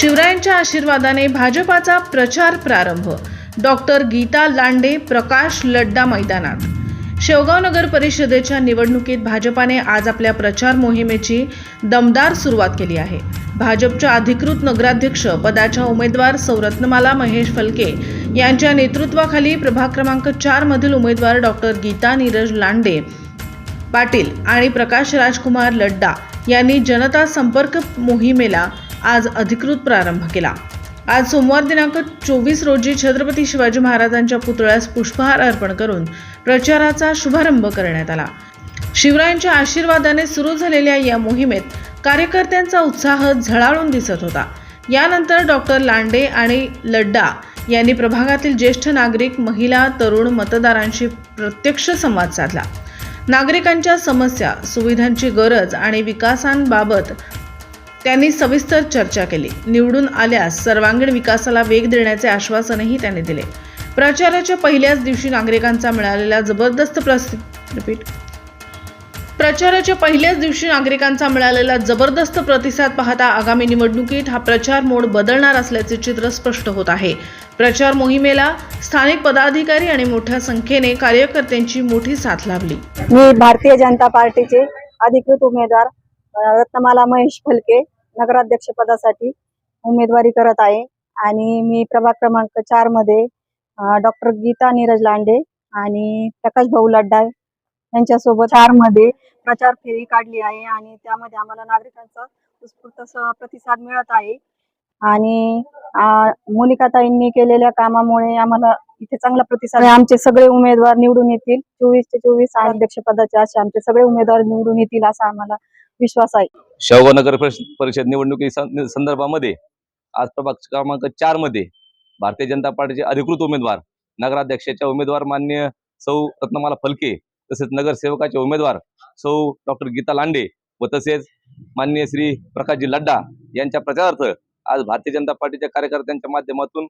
शिवरायांच्या आशीर्वादाने भाजपाचा प्रचार प्रारंभ। डॉक्टर गीता लांडे, प्रकाश लड्डा मैदानात। शेवगाव नगर परिषदेच्या निवडणुकीत भाजपाने आज आपल्या प्रचार मोहिमेची दमदार सुरुवात केली आहे। भाजपच्या अधिकृत नगराध्यक्ष पदाच्या उमेदवार सौ रत्नमाला महेश फलके यांच्या नेतृत्वाखाली प्रभाग क्रमांक 4 मधील उमेदवार डॉक्टर गीता नीरज लांडे पाटील आणि प्रकाश राजकुमार लड्डा यांनी जनता संपर्क मोहिमेला आज अधिकृत प्रारंभ केला। आज सोमवार दिनांक 24 रोजी छत्रपती शिवाजी महाराजांच्या पुतळ्यास पुष्पहार अर्पण करून प्रचाराचा शुभारंभ करण्यात आला। शिवरायांच्या आशीर्वादाने सुरू झालेल्या या मोहिमेत कार्यकर्त्यांचा उत्साह झळाळून दिसत होता। यानंतर डॉक्टर लांडे आणि लड्डा यांनी प्रभागातील ज्येष्ठ नागरिक, महिला, तरुण मतदारांशी प्रत्यक्ष संवाद साधला। नागरिकांच्या समस्या, सुविधांची गरज आणि विकासांबाबत त्यांनी सविस्तर चर्चा केली। निवडून आल्यास सर्वांगीण विकासाला वेग देण्याचे आश्वासनही त्यांनी दिले। प्रचाराच्या पहिल्याच दिवशी नागरिकांचा मिळालेला जबरदस्त प्रतिसाद पाहता आगामी निवडणुकीत हा प्रचार मोड बदलणार असल्याचे चित्र स्पष्ट होत आहे। प्रचार मोहिमेला स्थानिक पदाधिकारी आणि मोठ्या संख्येने कार्यकर्त्यांची मोठी साथ लाभली। मी भारतीय जनता पार्टीचे अधिकृत उमेदवार रत्नमाला महेश फलके नगराध्यक्ष पदासाठी उमेदवारी करत आहे आणि मी प्रभाग क्रमांक 4 मध्ये डॉक्टर गीता नीरज लांडे आणि प्रकाश भाऊ लड्डा यांच्यासोबत 4 मध्ये प्रचार फेरी काढली आहे आणि त्यामध्ये आम्हाला नागरिकांचा उत्स्फूर्त प्रतिसाद मिळत आहे आणि मोनिकाताईंनी केलेल्या कामामुळे आम्हाला इथे चांगला प्रतिसाद आहे। आमचे सगळे उमेदवार निवडून येतील। 24 ते 24 अध्यक्ष पदाचे असे आमचे सगळे उमेदवार निवडून येतील असा आम्हाला विश्वास आहे। शेवगाव नगर परिषद निवडणुकी संदर्भामध्ये आज प्रभाग क्रमांक 4 मध्ये भारतीय जनता पार्टीचे अधिकृत उमेदवार, नगराध्यक्षाचे उमेदवार माननीय सौ रत्नमाला फलके, तसेच नगरसेवकाचे उमेदवार सौ डॉक्टर गीता लांडे व तसेच माननीय श्री प्रकाशजी लड्डा यांच्या प्रचारार्थ आज भारतीय जनता पार्टीच्या कार्यकर्त्यांच्या माध्यमातून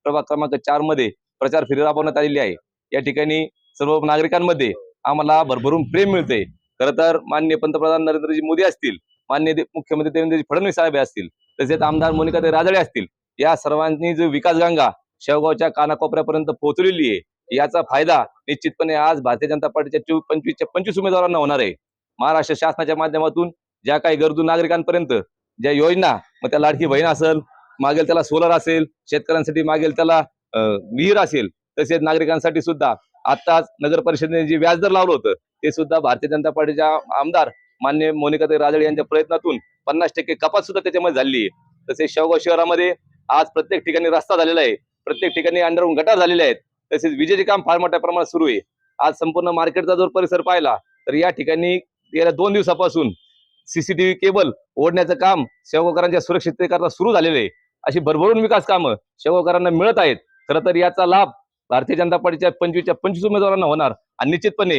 प्रभाग क्रमांक 4 मध्ये प्रचार फेरी राबवण्यात आलेली आहे। या ठिकाणी सर्व नागरिकांमध्ये आम्हाला भरभरून प्रेम मिळते। खरं तर माननीय पंतप्रधान नरेंद्रजी मोदी असतील, माननीय मुख्यमंत्री देवेंद्रजी फडणवीस साहेब असतील, तसेच आमदार मोनिकाताई राजळे असतील, या सर्वांनी जो विकासगंगा शेवगावच्या कानाकोपऱ्यापर्यंत पोहोचलेली आहे, याचा फायदा निश्चितपणे आज भारतीय जनता पार्टीच्या 25 उमेदवारांना होणार आहे। महाराष्ट्र शासनाच्या माध्यमातून ज्या काही गरजू नागरिकांपर्यंत ज्या योजना, मग त्या लाडकी बहीण असेल, मागेल त्याला सोलर असेल, शेतकऱ्यांसाठी मागेल त्याला विहीर असेल, तसेच नागरिकांसाठी सुद्धा आताच नगर परिषदेने जे व्याजदर लावलं होतं ते सुद्धा भारतीय जनता पार्टीच्या आमदार माननीय मोनिकाताई राजळे यांच्या प्रयत्नातून 50% कपात सुद्धा त्याच्यामध्ये झाली आहे। तसेच शेवगाव शहरामध्ये आज प्रत्येक ठिकाणी रस्ता झालेला आहे, प्रत्येक ठिकाणी अंडरग्राउंड गटार झालेले आहेत, तसेच विजेचे काम फार मोठ्या प्रमाणात सुरू आहे। आज संपूर्ण मार्केटचा जर परिसर पाहिला तर या ठिकाणी गेल्या 2 दिवसापासून CCTV केबल ओढण्याचं काम शेवगावकरांच्या सुरक्षिततेकरता सुरू झालेले आहे। अशी भरभरून विकास कामं शेवगावकरांना मिळत आहेत। खरं तर याचा लाभ भारतीय जनता पार्टीच्या 25 उमेदवारांना होणार आणि निश्चितपणे